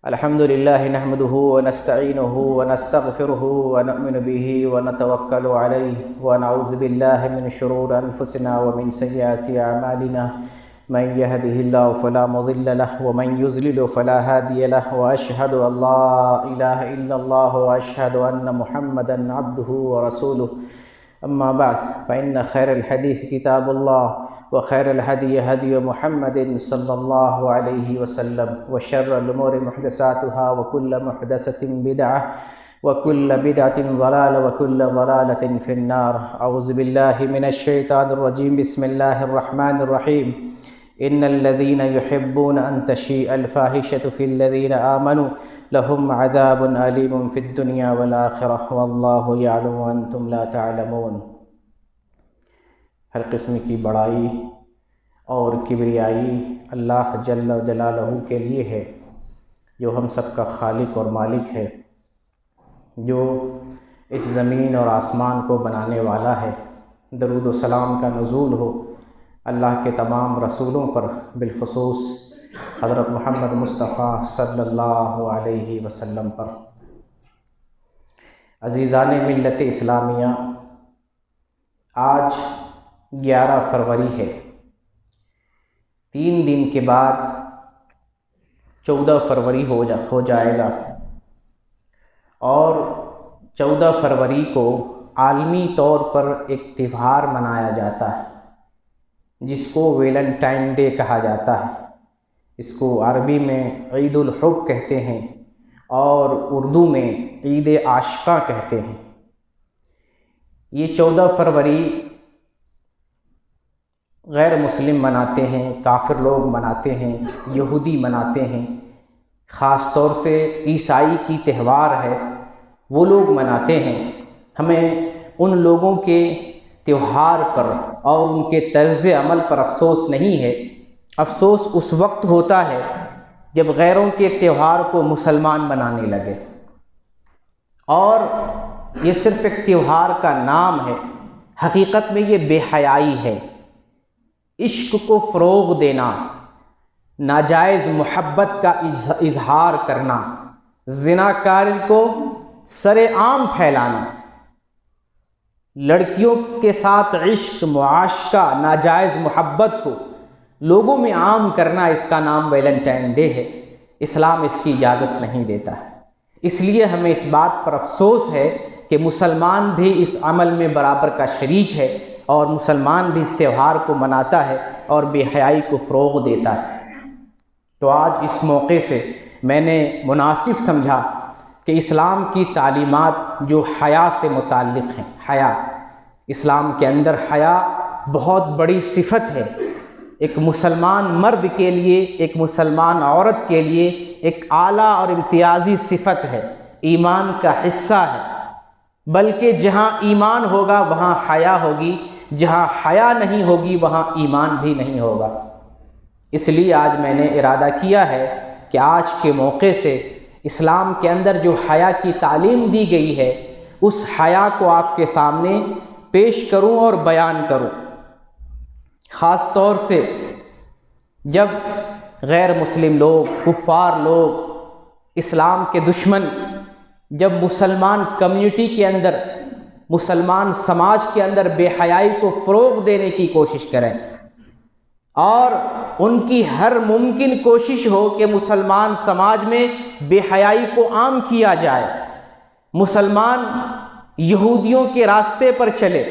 الحمد لله نحمده ونستعينه ونستغفره ونؤمن به ونتوكل عليه ونعوذ بالله من شرور أنفسنا ومن سيئات أعمالنا من يهده الله فلا مضل له ومن يضلل فلا هادي له وأشهد أن لا إله إلا الله وأشهد أن محمدا عبده ورسوله أما بعد فإن خير الحديث كتاب الله وخير الهدي هدي محمد صلى الله عليه وسلم وشر الأمور محدثاتها وكل محدثة بدعة وكل بدعة ضلالة وكل ضلالة في النار. أعوذ بالله من الشيطان الرجيم. بسم الله الرحمن الرحيم. إن الذين يحبون أن تشيء الفاحشة في الذين آمنوا لهم عذاب أليم في الدنيا والآخرة والله يعلم وأنتم لا تعلمون. ہر قسم کی بڑائی اور کبریائی اللہ جل جلالہ کے لیے ہے، جو ہم سب کا خالق اور مالک ہے، جو اس زمین اور آسمان کو بنانے والا ہے. درود و سلام کا نزول ہو اللہ کے تمام رسولوں پر، بالخصوص حضرت محمد مصطفیٰ صلی اللہ علیہ وسلم پر. عزیزان ملت اسلامیہ، آج 11 فروری ہے. 3 دن کے بعد 14 فروری ہو جائے گا، اور 14 فروری کو عالمی طور پر ایک تہوار منایا جاتا ہے جس کو ویلنٹائن ڈے کہا جاتا ہے. اس کو عربی میں عید الحب کہتے ہیں اور اردو میں عید عاشقاں کہتے ہیں. یہ 14 فروری غیر مسلم مناتے ہیں، کافر لوگ مناتے ہیں، یہودی مناتے ہیں. خاص طور سے عیسائی کی تہوار ہے، وہ لوگ مناتے ہیں. ہمیں ان لوگوں کے تہوار پر اور ان کے طرز عمل پر افسوس نہیں ہے. افسوس اس وقت ہوتا ہے جب غیروں کے تہوار کو مسلمان منانے لگے. اور یہ صرف ایک تہوار کا نام ہے، حقیقت میں یہ بے حیائی ہے. عشق کو فروغ دینا، ناجائز محبت کا اظہار کرنا، زناکاری کو سر عام پھیلانا، لڑکیوں کے ساتھ عشق، معاشقہ، ناجائز محبت کو لوگوں میں عام کرنا، اس کا نام ویلنٹائن ڈے ہے. اسلام اس کی اجازت نہیں دیتا ہے. اس لیے ہمیں اس بات پر افسوس ہے کہ مسلمان بھی اس عمل میں برابر کا شریک ہے، اور مسلمان بھی اس تہوار کو مناتا ہے اور بے حیائی کو فروغ دیتا ہے. تو آج اس موقع سے میں نے مناسب سمجھا کہ اسلام کی تعلیمات جو حیا سے متعلق ہیں، حیا، اسلام کے اندر حیا بہت بڑی صفت ہے. ایک مسلمان مرد کے لیے، ایک مسلمان عورت کے لیے ایک اعلیٰ اور امتیازی صفت ہے، ایمان کا حصہ ہے. بلکہ جہاں ایمان ہوگا وہاں حیا ہوگی، جہاں حیا نہیں ہوگی وہاں ایمان بھی نہیں ہوگا. اس لیے آج میں نے ارادہ کیا ہے کہ آج کے موقع سے اسلام کے اندر جو حیا کی تعلیم دی گئی ہے، اس حیا کو آپ کے سامنے پیش کروں اور بیان کروں. خاص طور سے جب غیر مسلم لوگ، کفار لوگ، اسلام کے دشمن جب مسلمان کمیونٹی کے اندر، مسلمان سماج کے اندر بے حیائی کو فروغ دینے کی کوشش کریں، اور ان کی ہر ممکن کوشش ہو کہ مسلمان سماج میں بے حیائی کو عام کیا جائے، مسلمان یہودیوں کے راستے پر چلے،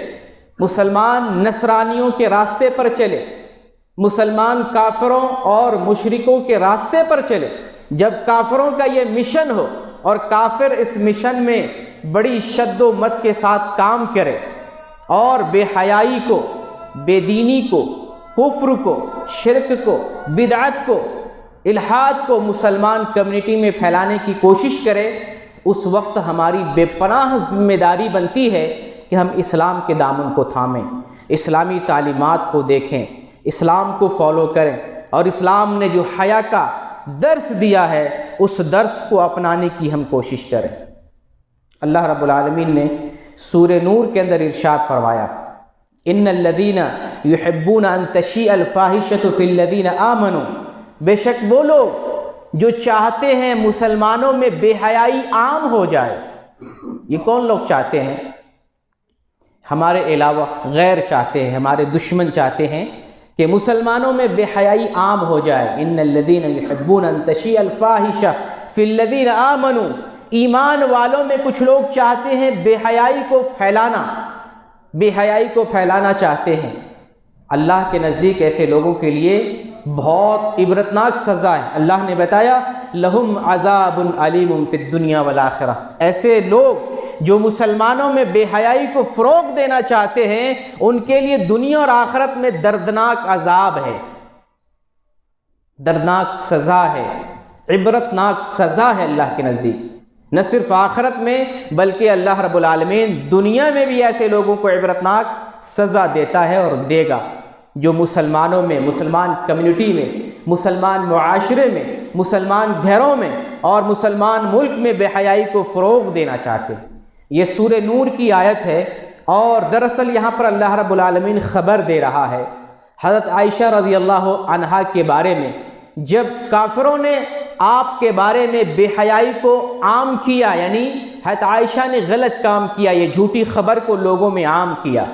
مسلمان نصرانیوں کے راستے پر چلے، مسلمان کافروں اور مشرکوں کے راستے پر چلے. جب کافروں کا یہ مشن ہو اور کافر اس مشن میں بڑی شد و مت کے ساتھ کام کرے اور بے حیائی کو، بے دینی کو، کفر کو، شرک کو، بدعت کو، الحاد کو مسلمان کمیونٹی میں پھیلانے کی کوشش کرے، اس وقت ہماری بے پناہ ذمہ داری بنتی ہے کہ ہم اسلام کے دامن کو تھامیں، اسلامی تعلیمات کو دیکھیں، اسلام کو فالو کریں، اور اسلام نے جو حیا کا درس دیا ہے اس درس کو اپنانے کی ہم کوشش کریں. اللہ رب العالمین نے سورہ نور کے اندر ارشاد فرمایا، ان الذین یحبون ان تشیء الفاحشۃ فی الذین آمنوا، بے شک وہ لوگ جو چاہتے ہیں مسلمانوں میں بے حیائی عام ہو جائے۔ یہ کون لوگ چاہتے ہیں؟ ہمارے علاوہ غیر چاہتے ہیں، ہمارے دشمن چاہتے ہیں کہ مسلمانوں میں بے حیائی عام ہو جائے۔ ان الذین یحبون ان تشیع الفاحشہ فی الذین آمنوا، ایمان والوں میں کچھ لوگ چاہتے ہیں بے حیائی کو پھیلانا، بے حیائی کو پھیلانا چاہتے ہیں۔ اللہ کے نزدیک ایسے لوگوں کے لیے بہت عبرتناک سزا ہے۔ اللہ نے بتایا لہم عذاب علیم فی الدنیا والآخرہ، ایسے لوگ جو مسلمانوں میں بے حیائی کو فروغ دینا چاہتے ہیں ان کے لیے دنیا اور آخرت میں دردناک عذاب ہے، دردناک سزا ہے، عبرتناک سزا ہے اللہ کے نزدیک۔ نہ صرف آخرت میں بلکہ اللہ رب العالمین دنیا میں بھی ایسے لوگوں کو عبرتناک سزا دیتا ہے اور دے گا جو مسلمانوں میں، مسلمان کمیونٹی میں، مسلمان معاشرے میں، مسلمان گھروں میں اور مسلمان ملک میں بے حیائی کو فروغ دینا چاہتے ہیں۔ یہ سورہ نور کی آیت ہے، اور دراصل یہاں پر اللہ رب العالمین خبر دے رہا ہے حضرت عائشہ رضی اللہ عنہا کے بارے میں۔ جب کافروں نے آپ کے بارے میں بے حیائی کو عام کیا، یعنی حضرت عائشہ نے غلط کام کیا، یہ جھوٹی خبر کو لوگوں میں عام کیا،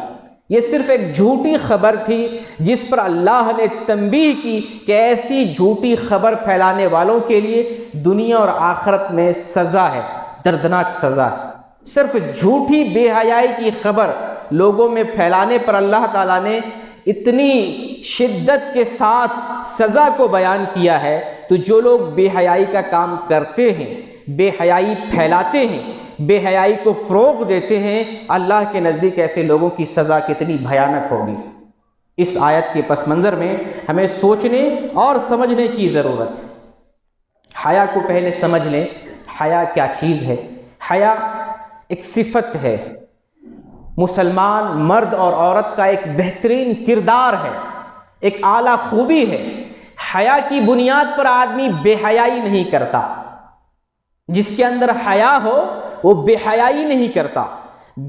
یہ صرف ایک جھوٹی خبر تھی جس پر اللہ نے تنبیہ کی کہ ایسی جھوٹی خبر پھیلانے والوں کے لیے دنیا اور آخرت میں سزا ہے، دردناک سزا ہے۔ صرف جھوٹی بے حیائی کی خبر لوگوں میں پھیلانے پر اللہ تعالیٰ نے اتنی شدت کے ساتھ سزا کو بیان کیا ہے۔ تو جو لوگ بے حیائی کا کام کرتے ہیں، بے حیائی پھیلاتے ہیں، بے حیائی کو فروغ دیتے ہیں، اللہ کے نزدیک ایسے لوگوں کی سزا کتنی بھیانک ہوگی۔ اس آیت کے پس منظر میں ہمیں سوچنے اور سمجھنے کی ضرورت ہے۔ حیا کو پہلے سمجھ لیں، حیا کیا چیز ہے؟ حیا ایک صفت ہے، مسلمان مرد اور عورت کا ایک بہترین کردار ہے، ایک اعلیٰ خوبی ہے۔ حیا کی بنیاد پر آدمی بے حیائی نہیں کرتا، جس کے اندر حیا ہو وہ بے حیائی نہیں کرتا،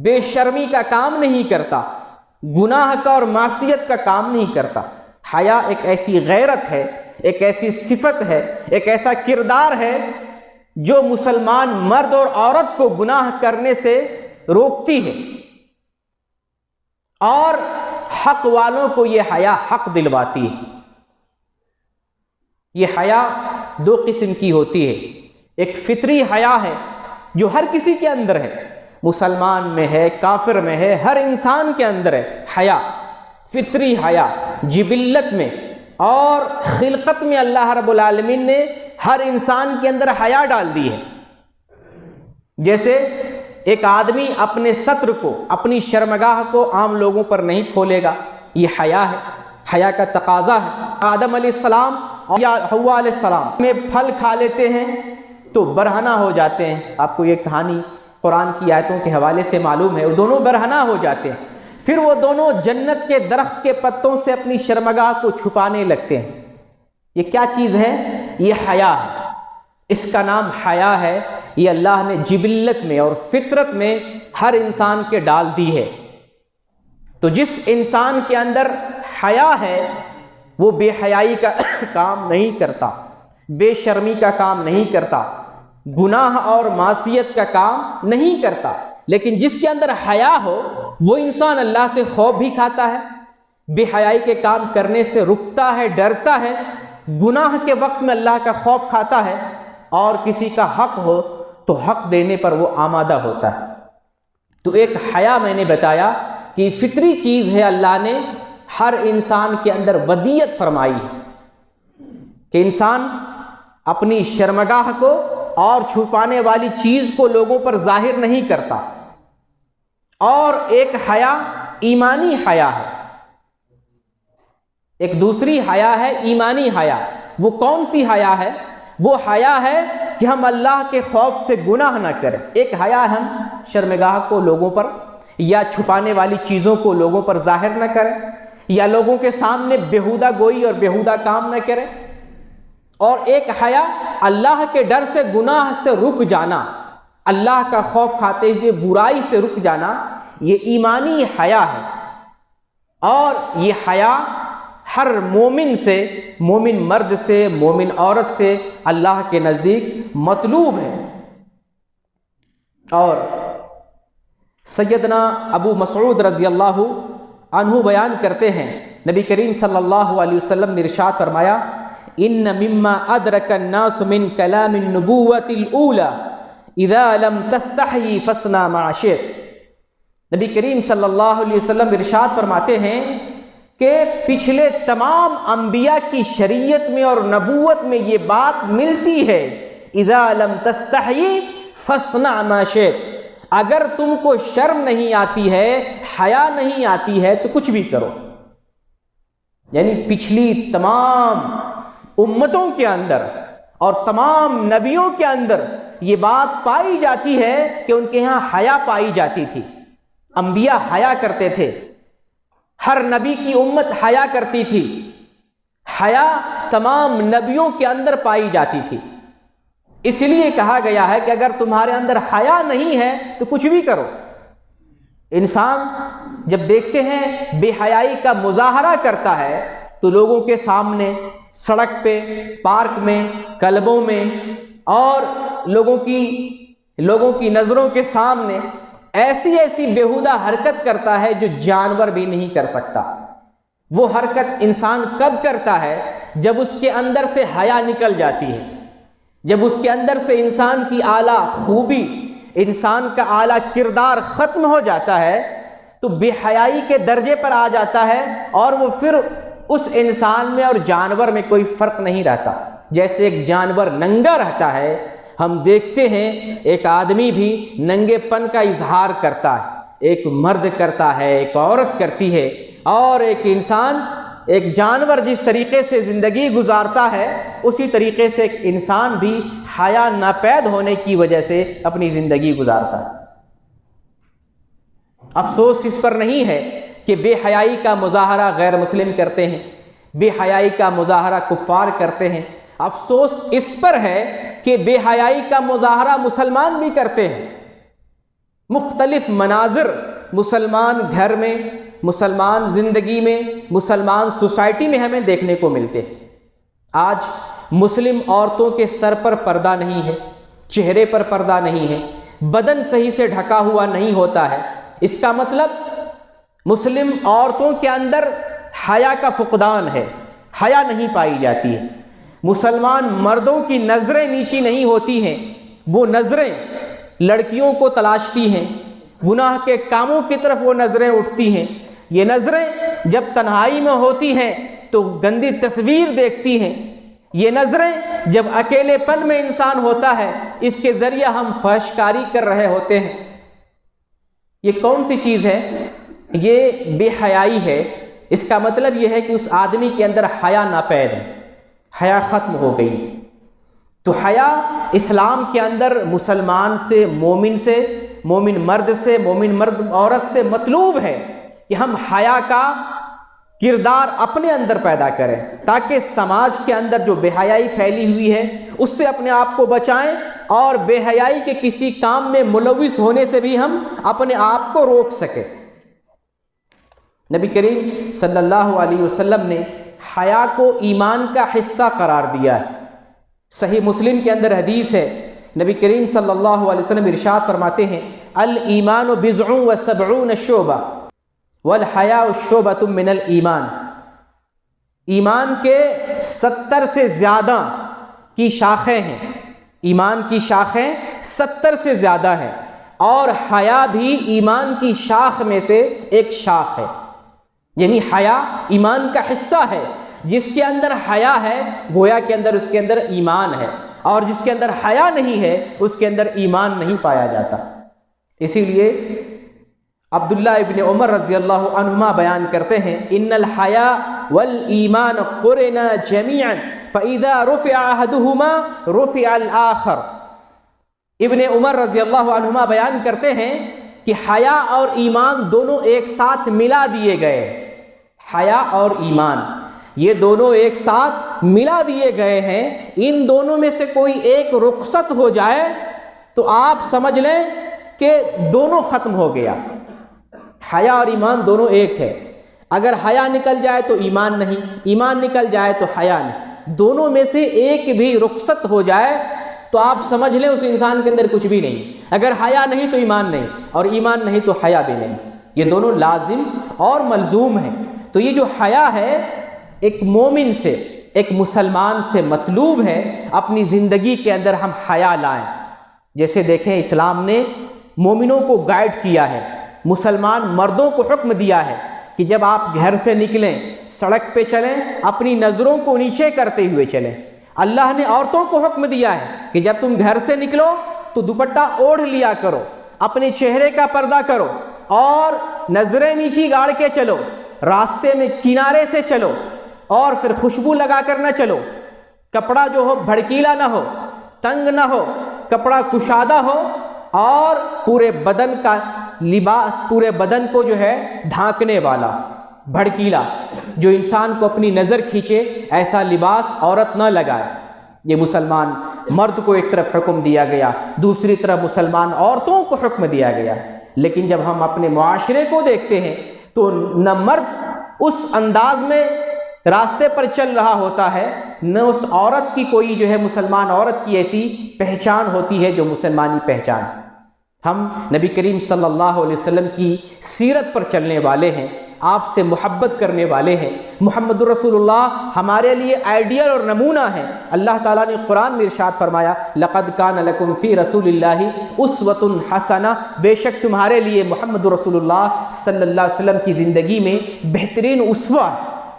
بے شرمی کا کام نہیں کرتا، گناہ کا اور معصیت کا کام نہیں کرتا۔ حیا ایک ایسی غیرت ہے، ایک ایسی صفت ہے، ایک ایسا کردار ہے جو مسلمان مرد اور عورت کو گناہ کرنے سے روکتی ہے، اور حق والوں کو یہ حیا حق دلواتی ہے۔ یہ حیا دو قسم کی ہوتی ہے، ایک فطری حیا ہے جو ہر کسی کے اندر ہے، مسلمان میں ہے، کافر میں ہے، ہر انسان کے اندر ہے حیا، فطری حیا، جبلت میں اور خلقت میں اللہ رب العالمین نے ہر انسان کے اندر حیا ڈال دی ہے۔ جیسے ایک آدمی اپنے ستر کو، اپنی شرمگاہ کو عام لوگوں پر نہیں کھولے گا، یہ حیا ہے، حیا کا تقاضا ہے۔ آدم علیہ السلام یا حوا علیہ السلام میں پھل کھا لیتے ہیں تو برہنہ ہو جاتے ہیں۔ آپ کو یہ کہانی قرآن کی آیتوں کے حوالے سے معلوم ہے، وہ دونوں برہنہ ہو جاتے ہیں، پھر وہ دونوں جنت کے درخت کے پتوں سے اپنی شرمگاہ کو چھپانے لگتے ہیں۔ یہ کیا چیز ہے؟ یہ حیا ہے، اس کا نام حیا ہے۔ یہ اللہ نے جبلت میں اور فطرت میں ہر انسان کے ڈال دی ہے۔ تو جس انسان کے اندر حیا ہے وہ بے حیائی کا کام نہیں کرتا، بے شرمی کا کام نہیں کرتا، گناہ اور معصیت کا کام نہیں کرتا۔ لیکن جس کے اندر حیا ہو وہ انسان اللہ سے خوف بھی کھاتا ہے، بے حیائی کے کام کرنے سے رکتا ہے، ڈرتا ہے، گناہ کے وقت میں اللہ کا خوف کھاتا ہے، اور کسی کا حق ہو تو حق دینے پر وہ آمادہ ہوتا ہے۔ تو ایک حیا میں نے بتایا کہ فطری چیز ہے، اللہ نے ہر انسان کے اندر ودیت فرمائی ہے کہ انسان اپنی شرمگاہ کو اور چھپانے والی چیز کو لوگوں پر ظاہر نہیں کرتا۔ اور ایک حیا ایمانی حیا ہے، ایک دوسری حیا ہے ایمانی حیا۔ وہ کون سی حیا ہے؟ وہ حیا ہے کہ ہم اللہ کے خوف سے گناہ نہ کریں۔ ایک حیا ہم شرمگاہ کو لوگوں پر یا چھپانے والی چیزوں کو لوگوں پر ظاہر نہ کریں، یا لوگوں کے سامنے بیہودہ گوئی اور بیہودہ کام نہ کریں۔ اور ایک حیا اللہ کے ڈر سے گناہ سے رک جانا، اللہ کا خوف کھاتے ہوئے برائی سے رک جانا، یہ ایمانی حیا ہے۔ اور یہ حیا ہر مومن سے، مومن مرد سے، مومن عورت سے اللہ کے نزدیک مطلوب ہے۔ اور سیدنا ابو مسعود رضی اللہ عنہ بیان کرتے ہیں، نبی کریم صلی اللہ علیہ وسلم نے ارشاد فرمایا، ان مما ادرک الناس من کلام النبوۃ الاولی اذا لم تستحی فاصنع ما شئت۔ نبی کریم صلی اللہ علیہ وسلم ارشاد فرماتے ہیں کہ پچھلے تمام انبیاء کی شریعت میں اور نبوت میں یہ بات ملتی ہے، اذا لم تستحی فاصنع ما شئت، اگر تم کو شرم نہیں آتی ہے، حیا نہیں آتی ہے تو کچھ بھی کرو۔ یعنی پچھلی تمام امتوں کے اندر اور تمام نبیوں کے اندر یہ بات پائی جاتی ہے کہ ان کے ہاں حیا پائی جاتی تھی، انبیاء حیا کرتے تھے، ہر نبی کی امت حیا کرتی تھی، حیا تمام نبیوں کے اندر پائی جاتی تھی۔ اس لیے کہا گیا ہے کہ اگر تمہارے اندر حیا نہیں ہے تو کچھ بھی کرو۔ انسان جب دیکھتے ہیں بے حیائی کا مظاہرہ کرتا ہے تو لوگوں کے سامنے، سڑک پہ، پارک میں، کلبوں میں اور لوگوں کی نظروں کے سامنے ایسی بیہودہ حرکت کرتا ہے جو جانور بھی نہیں کر سکتا۔ وہ حرکت انسان کب کرتا ہے؟ جب اس کے اندر سے حیا نکل جاتی ہے، جب اس کے اندر سے انسان کی اعلیٰ خوبی، انسان کا اعلیٰ کردار ختم ہو جاتا ہے تو بے حیائی کے درجے پر آ جاتا ہے، اور وہ پھر اس انسان میں اور جانور میں کوئی فرق نہیں رہتا۔ جیسے ایک جانور ننگا رہتا ہے، ہم دیکھتے ہیں ایک آدمی بھی ننگے پن کا اظہار کرتا ہے، ایک مرد کرتا ہے، ایک عورت کرتی ہے، اور ایک انسان، ایک جانور جس طریقے سے زندگی گزارتا ہے اسی طریقے سے ایک انسان بھی حیا ناپید ہونے کی وجہ سے اپنی زندگی گزارتا ہے۔ افسوس اس پر نہیں ہے کہ بے حیائی کا مظاہرہ غیر مسلم کرتے ہیں، بے حیائی کا مظاہرہ کفار کرتے ہیں، افسوس اس پر ہے کہ بے حیائی کا مظاہرہ مسلمان بھی کرتے ہیں۔ مختلف مناظر مسلمان گھر میں، مسلمان زندگی میں، مسلمان سوسائٹی میں ہمیں دیکھنے کو ملتے ہیں۔ آج مسلم عورتوں کے سر پر پردہ نہیں ہے، چہرے پر پردہ نہیں ہے، بدن صحیح سے ڈھکا ہوا نہیں ہوتا ہے۔ اس کا مطلب مسلم عورتوں کے اندر حیا کا فقدان ہے، حیا نہیں پائی جاتی ہے۔ مسلمان مردوں کی نظریں نیچی نہیں ہوتی ہیں، وہ نظریں لڑکیوں کو تلاشتی ہیں، گناہ کے کاموں کی طرف وہ نظریں اٹھتی ہیں۔ یہ نظریں جب تنہائی میں ہوتی ہیں تو گندی تصویر دیکھتی ہیں، یہ نظریں جب اکیلے پن میں انسان ہوتا ہے اس کے ذریعے ہم فحش کاری کر رہے ہوتے ہیں۔ یہ کون سی چیز ہے؟ یہ بے حیائی ہے۔ اس کا مطلب یہ ہے کہ اس آدمی کے اندر حیا ناپید ہے، حیا ختم ہو گئی۔ تو حیا اسلام کے اندر مسلمان سے، مومن مرد سے، مومن مرد عورت سے مطلوب ہے کہ ہم حیا کا کردار اپنے اندر پیدا کریں، تاکہ سماج کے اندر جو بے حیائی پھیلی ہوئی ہے اس سے اپنے آپ کو بچائیں، اور بے حیائی کے کسی کام میں ملوث ہونے سے بھی ہم اپنے آپ کو روک سکیں۔ نبی کریم صلی اللہ علیہ وسلم نے حیا کو ایمان کا حصہ قرار دیا ہے۔ صحیح مسلم کے اندر حدیث ہے، نبی کریم صلی اللہ علیہ وسلم ارشاد فرماتے ہیں، الایمان بضع و سبعون شعبہ والحیاء شعبۃ من الایمان۔ ایمان کے 70 سے زیادہ کی شاخیں ہیں، ایمان کی شاخیں 70 سے زیادہ ہیں، اور حیا بھی ایمان کی شاخ میں سے ایک شاخ ہے۔ یعنی حیا ایمان کا حصہ ہے، جس کے اندر حیا ہے گویا کے اندر اس کے اندر ایمان ہے، اور جس کے اندر حیا نہیں ہے اس کے اندر ایمان نہیں پایا جاتا۔ اسی لیے عبداللہ ابن عمر رضی اللہ عنہما بیان کرتے ہیں، ان الحیا والایمان قرنا جميعا فاذا رفع احدهما رفع الاخر۔ ابن عمر رضی اللہ عنہما بیان کرتے ہیں کہ حیا اور ایمان دونوں ایک ساتھ ملا دیے گئے، حیا اور ایمان یہ دونوں ایک ساتھ ملا دیے گئے ہیں۔ ان دونوں میں سے کوئی ایک رخصت ہو جائے تو آپ سمجھ لیں کہ دونوں ختم ہو گیا۔ حیا اور ایمان دونوں ایک ہے۔ اگر حیا نکل جائے تو ایمان نہیں، ایمان نکل جائے تو حیا نہیں، دونوں میں سے ایک بھی رخصت ہو جائے تو آپ سمجھ لیں اس انسان کے اندر کچھ بھی نہیں۔ اگر حیا نہیں تو ایمان نہیں، اور ایمان نہیں تو حیا بھی نہیں، یہ دونوں لازم اور ملزوم ہیں۔ تو یہ جو حیا ہے ایک مومن سے، ایک مسلمان سے مطلوب ہے اپنی زندگی کے اندر ہم حیا لائیں۔ جیسے دیکھیں اسلام نے مومنوں کو گائیڈ کیا ہے، مسلمان مردوں کو حکم دیا ہے کہ جب آپ گھر سے نکلیں، سڑک پہ چلیں، اپنی نظروں کو نیچے کرتے ہوئے چلیں۔ اللہ نے عورتوں کو حکم دیا ہے کہ جب تم گھر سے نکلو تو دوپٹہ اوڑھ لیا کرو، اپنے چہرے کا پردہ کرو اور نظریں نیچی گاڑ کے چلو، راستے میں کنارے سے چلو اور پھر خوشبو لگا کر نہ چلو، کپڑا جو ہو بھڑکیلا نہ ہو، تنگ نہ ہو، کپڑا کشادہ ہو اور پورے بدن کا لباس، پورے بدن کو جو ہے ڈھانکنے والا، بھڑکیلا، جو انسان کو اپنی نظر کھینچے ایسا لباس عورت نہ لگائے۔ یہ مسلمان مرد کو ایک طرف حکم دیا گیا، دوسری طرف مسلمان عورتوں کو حکم دیا گیا۔ لیکن جب ہم اپنے معاشرے کو دیکھتے ہیں تو نہ مرد اس انداز میں راستے پر چل رہا ہوتا ہے، نہ اس عورت کی کوئی جو ہے مسلمان عورت کی ایسی پہچان ہوتی ہے جو مسلمانی پہچان۔ ہم نبی کریم صلی اللہ علیہ وسلم کی سیرت پر چلنے والے ہیں، آپ سے محبت کرنے والے ہیں۔ محمد رسول اللہ ہمارے لیے آئیڈیل اور نمونہ ہے۔ اللہ تعالیٰ نے قرآن میں ارشاد فرمایا لَقَدْ كَانَ لَكُمْ فِي رَسُولِ اللَّهِ أُسْوَةٌ حَسَنَةٌ، بے شک تمہارے لیے محمد رسول اللہ صلی اللہ علیہ وسلم کی زندگی میں بہترین اسوہ،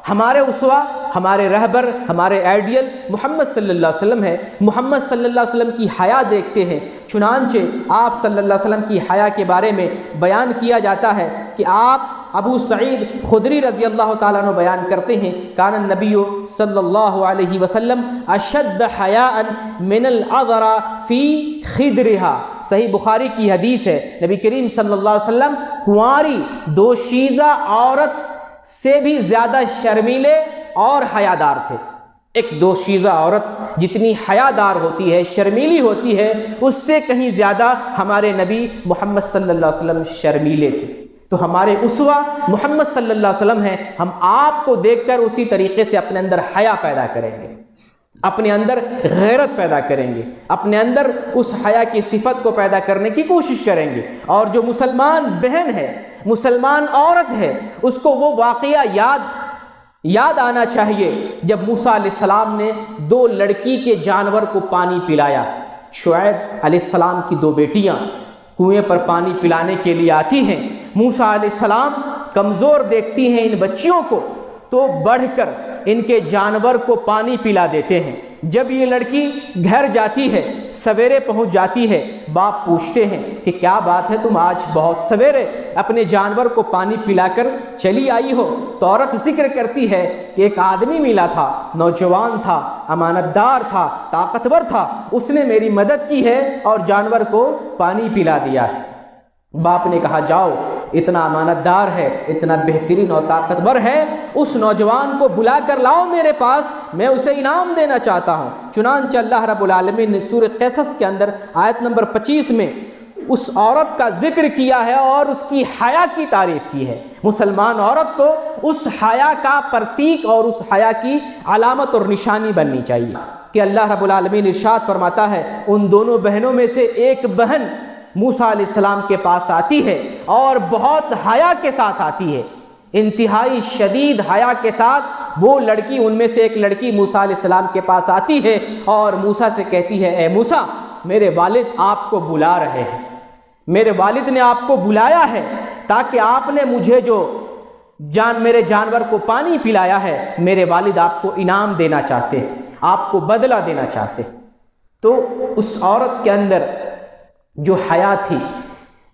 ہمارے اسوہ، ہمارے رہبر، ہمارے آئیڈیل محمد صلی اللہ علیہ وسلم ہے۔ محمد صلی اللہ علیہ وسلم کی حیا دیکھتے ہیں، چنانچہ آپ صلی اللہ علیہ وسلم کی حیا کے بارے میں بیان کیا جاتا ہے کہ آپ ابو سعید خدری رضی اللہ تعالیٰ عنہ بیان کرتے ہیں کان النبی صلی اللہ علیہ وسلم اشد حیاء من العذراء فی خدرها، صحیح بخاری کی حدیث ہے، نبی کریم صلی اللہ علیہ وسلم کنواری دوشیزہ عورت سے بھی زیادہ شرمیلے اور حیادار تھے۔ ایک دوشیزہ عورت جتنی حیادار ہوتی ہے، شرمیلی ہوتی ہے، اس سے کہیں زیادہ ہمارے نبی محمد صلی اللہ علیہ وسلم شرمیلے تھے۔ تو ہمارے اسوہ محمد صلی اللہ علیہ وسلم ہیں، ہم آپ کو دیکھ کر اسی طریقے سے اپنے اندر حیا پیدا کریں گے، اپنے اندر غیرت پیدا کریں گے، اپنے اندر اس حیا کی صفت کو پیدا کرنے کی کوشش کریں گے۔ اور جو مسلمان بہن ہے، مسلمان عورت ہے، اس کو وہ واقعہ یاد آنا چاہیے جب موسیٰ علیہ السلام نے دو لڑکی کے جانور کو پانی پلایا۔ شعیب علیہ السلام کی دو بیٹیاں کنویں پر پانی پلانے کے لیے آتی ہیں، موسیٰ علیہ السلام کمزور دیکھتی ہیں ان بچیوں کو تو بڑھ کر ان کے جانور کو پانی پلا دیتے ہیں۔ جب یہ لڑکی گھر جاتی ہے، سویرے پہنچ جاتی ہے، باپ پوچھتے ہیں کہ کیا بات ہے تم آج بہت سویرے اپنے جانور کو پانی پلا کر چلی آئی ہو؟ تو عورت ذکر کرتی ہے کہ ایک آدمی ملا تھا، نوجوان تھا، امانت دار تھا، طاقتور تھا، اس نے میری مدد کی ہے اور جانور کو پانی پلا دیا ہے۔ باپ نے کہا جاؤ، اتنا امانت دار ہے، اتنا بہترین اور طاقتور ہے، اس نوجوان کو بلا کر لاؤ میرے پاس، میں اسے انعام دینا چاہتا ہوں۔ چنانچہ اللہ رب العالمین نے سورہ قصص کے اندر آیت نمبر 25 میں اس عورت کا ذکر کیا ہے اور اس کی حیا کی تعریف کی ہے۔ مسلمان عورت کو اس حیا کا پرتیک اور اس حیا کی علامت اور نشانی بننی چاہیے کہ اللہ رب العالمین ارشاد فرماتا ہے ان دونوں بہنوں میں سے ایک بہن موسیٰ علیہ السلام کے پاس آتی ہے اور بہت حیا کے ساتھ آتی ہے، انتہائی شدید حیا کے ساتھ وہ لڑکی، ان میں سے ایک لڑکی موسیٰ علیہ السلام کے پاس آتی ہے اور موسیٰ سے کہتی ہے اے موسیٰ، میرے والد آپ کو بلا رہے ہیں، میرے والد نے آپ کو بلایا ہے تاکہ آپ نے مجھے جو میرے جانور کو پانی پلایا ہے، میرے والد آپ کو انعام دینا چاہتے ہیں، آپ کو بدلہ دینا چاہتے ہیں۔ تو اس عورت کے اندر جو حیا تھی،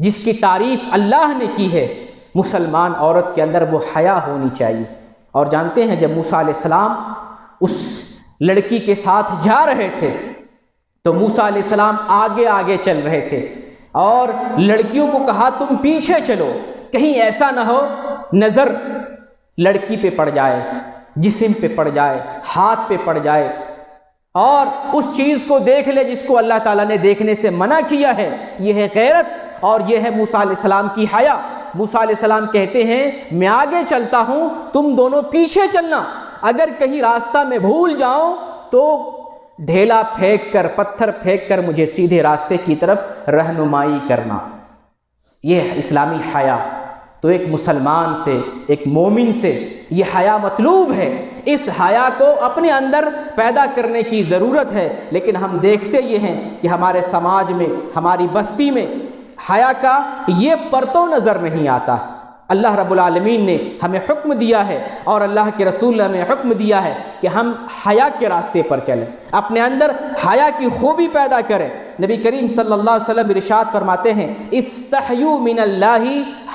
جس کی تعریف اللہ نے کی ہے، مسلمان عورت کے اندر وہ حیا ہونی چاہیے۔ اور جانتے ہیں جب موسیٰ علیہ السلام اس لڑکی کے ساتھ جا رہے تھے تو موسیٰ علیہ السلام آگے آگے چل رہے تھے اور لڑکیوں کو کہا تم پیچھے چلو، کہیں ایسا نہ ہو نظر لڑکی پہ پڑ جائے، جسم پہ پڑ جائے، ہاتھ پہ پڑ جائے اور اس چیز کو دیکھ لے جس کو اللہ تعالیٰ نے دیکھنے سے منع کیا ہے۔ یہ ہے غیرت اور یہ ہے موسیٰ علیہ السلام کی حیا۔ موسیٰ علیہ السلام کہتے ہیں میں آگے چلتا ہوں، تم دونوں پیچھے چلنا، اگر کہیں راستہ میں بھول جاؤں تو ڈھیلا پھینک کر، پتھر پھینک کر مجھے سیدھے راستے کی طرف رہنمائی کرنا۔ یہ اسلامی حیا، تو ایک مسلمان سے، ایک مومن سے یہ حیا مطلوب ہے، اس حیا کو اپنے اندر پیدا کرنے کی ضرورت ہے۔ لیکن ہم دیکھتے یہ ہیں کہ ہمارے سماج میں، ہماری بستی میں حیا کا یہ پرتو نظر نہیں آتا۔ اللہ رب العالمین نے ہمیں حکم دیا ہے اور اللہ کے رسول نے ہمیں حکم دیا ہے کہ ہم حیا کے راستے پر چلیں، اپنے اندر حیا کی خوبی پیدا کریں۔ نبی کریم صلی اللہ علیہ وسلم ارشاد فرماتے ہیں استحیوا من اللہ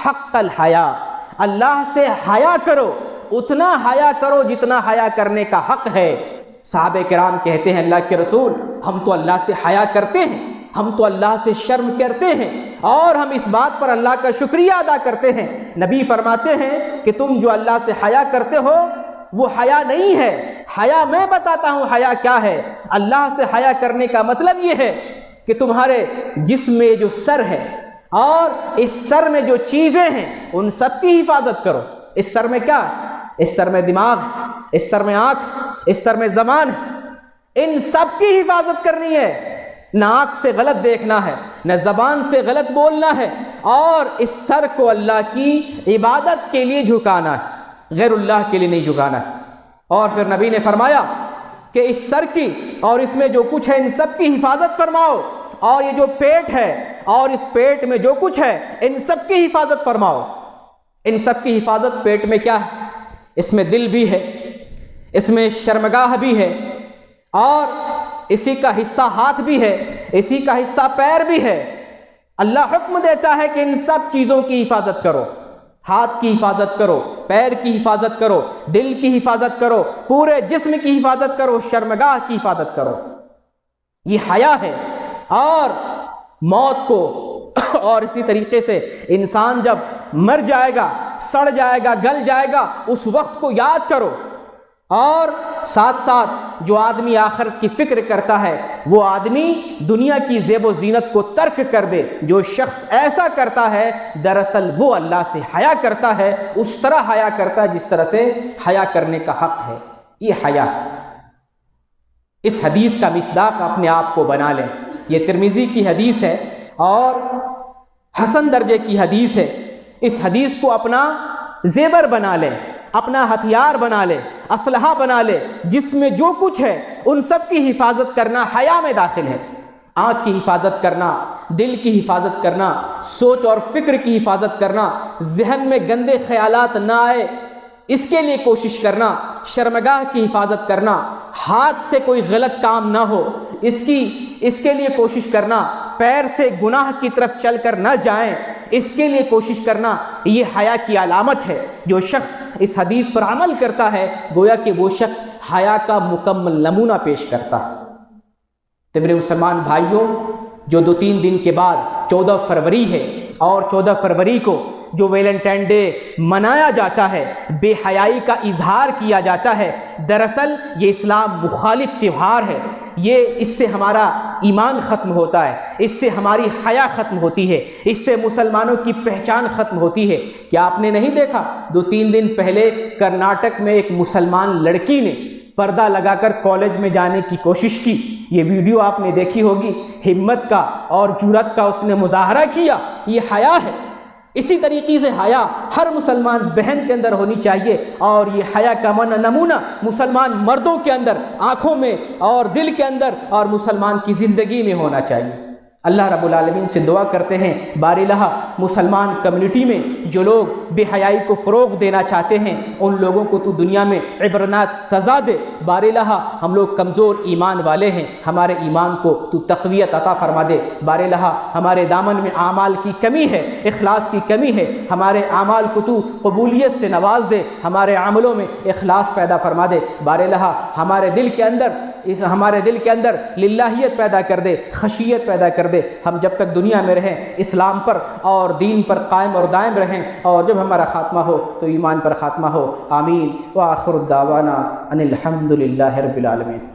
حق الحیا، اللہ سے حیا کرو، اتنا حیا کرو جتنا حیا کرنے کا حق ہے۔ صحابہ کرام کہتے ہیں اللہ کے رسول ہم تو اللہ سے حیا کرتے ہیں، ہم تو اللہ سے شرم کرتے ہیں اور ہم اس بات پر اللہ کا شکریہ ادا کرتے ہیں۔ نبی فرماتے ہیں کہ تم جو اللہ سے حیا کرتے ہو وہ حیا نہیں ہے، حیا میں بتاتا ہوں حیا کیا ہے۔ اللہ سے حیا کرنے کا مطلب یہ ہے کہ تمہارے جسم میں جو سر ہے اور اس سر میں جو چیزیں ہیں ان سب کی حفاظت کرو۔ اس سر میں کیا ہے؟ اس سر میں دماغ، اس سر میں آنکھ، اس سر میں زبان، ان سب کی حفاظت کرنی ہے۔ نہ آنکھ سے غلط دیکھنا ہے، نہ زبان سے غلط بولنا ہے، اور اس سر کو اللہ کی عبادت کے لیے جھکانا ہے، غیر اللہ کے لیے نہیں جھکانا ہے۔ اور پھر نبی نے فرمایا کہ اس سر کی اور اس میں جو کچھ ہے ان سب کی حفاظت فرماؤ، اور یہ جو پیٹ ہے اور اس پیٹ میں جو کچھ ہے ان سب کی حفاظت فرماؤ۔ ان سب کی حفاظت پیٹ میں کیا ہے؟ اس میں دل بھی ہے، اس میں شرمگاہ بھی ہے، اور اسی کا حصہ ہاتھ بھی ہے، اسی کا حصہ پیر بھی ہے۔ اللہ حکم دیتا ہے کہ ان سب چیزوں کی حفاظت کرو، ہاتھ کی حفاظت کرو، پیر کی حفاظت کرو، دل کی حفاظت کرو، پورے جسم کی حفاظت کرو، شرمگاہ کی حفاظت کرو۔ یہ حیا ہے۔ اور موت کو اور اسی طریقے سے انسان جب مر جائے گا، سڑ جائے گا، گل جائے گا، اس وقت کو یاد کرو، اور ساتھ ساتھ جو آدمی آخرت کی فکر کرتا ہے وہ آدمی دنیا کی زیب و زینت کو ترک کر دے۔ جو شخص ایسا کرتا ہے دراصل وہ اللہ سے حیا کرتا ہے، اس طرح حیا کرتا ہے جس طرح سے حیا کرنے کا حق ہے۔ یہ حیا ہے۔ اس حدیث کا مصداق اپنے آپ کو بنا لیں۔ یہ ترمذی کی حدیث ہے اور حسن درجے کی حدیث ہے۔ اس حدیث کو اپنا زیور بنا لیں، اپنا ہتھیار بنا لے، اسلحہ بنا لے۔ جس میں جو کچھ ہے ان سب کی حفاظت کرنا حیا میں داخل ہے۔ آنکھ کی حفاظت کرنا، دل کی حفاظت کرنا، سوچ اور فکر کی حفاظت کرنا، ذہن میں گندے خیالات نہ آئے اس کے لیے کوشش کرنا، شرمگاہ کی حفاظت کرنا، ہاتھ سے کوئی غلط کام نہ ہو اس کے لیے کوشش کرنا، پیر سے گناہ کی طرف چل کر نہ جائیں اس کے لیے کوشش کرنا، یہ حیا کی علامت ہے۔ جو شخص اس حدیث پر عمل کرتا ہے گویا کہ وہ شخص حیا کا مکمل نمونہ پیش کرتا ہے۔ تو میرے مسلمان بھائیوں، جو 2-3 دن کے بعد 14 فروری ہے اور 14 فروری کو جو ویلنٹائن ڈے منایا جاتا ہے، بے حیائی کا اظہار کیا جاتا ہے، دراصل یہ اسلام مخالف تہوار ہے۔ اس سے ہمارا ایمان ختم ہوتا ہے، اس سے ہماری حیا ختم ہوتی ہے، اس سے مسلمانوں کی پہچان ختم ہوتی ہے۔ کیا آپ نے نہیں دیکھا 2-3 دن پہلے کرناٹک میں ایک مسلمان لڑکی نے پردہ لگا کر کالج میں جانے کی کوشش کی؟ یہ ویڈیو آپ نے دیکھی ہوگی۔ ہمت کا اور جرأت کا اس نے مظاہرہ کیا، یہ حیا ہے۔ اسی طریقے سے حیا ہر مسلمان بہن کے اندر ہونی چاہیے، اور یہ حیا کا نمونہ مسلمان مردوں کے اندر، آنکھوں میں اور دل کے اندر اور مسلمان کی زندگی میں ہونا چاہیے۔ اللہ رب العالمین سے دعا کرتے ہیں بار الہ مسلمان کمیونٹی میں جو لوگ بے حیائی کو فروغ دینا چاہتے ہیں ان لوگوں کو تو دنیا میں عبرناک سزا دے۔ بار الہ ہم لوگ کمزور ایمان والے ہیں، ہمارے ایمان کو تو تقویت عطا فرما دے۔ بار الہ ہمارے دامن میں اعمال کی کمی ہے، اخلاص کی کمی ہے، ہمارے اعمال کو تو قبولیت سے نواز دے، ہمارے عملوں میں اخلاص پیدا فرما دے۔ بار الہ ہمارے دل کے اندر للہیت پیدا کر دے، خشیت پیدا کر دے۔ ہم جب تک دنیا میں رہیں اسلام پر اور دین پر قائم اور دائم رہیں، اور جب ہمارا خاتمہ ہو تو ایمان پر خاتمہ ہو۔ آمین۔ وآخر الدعوانا ان الحمد للہ رب العالمین۔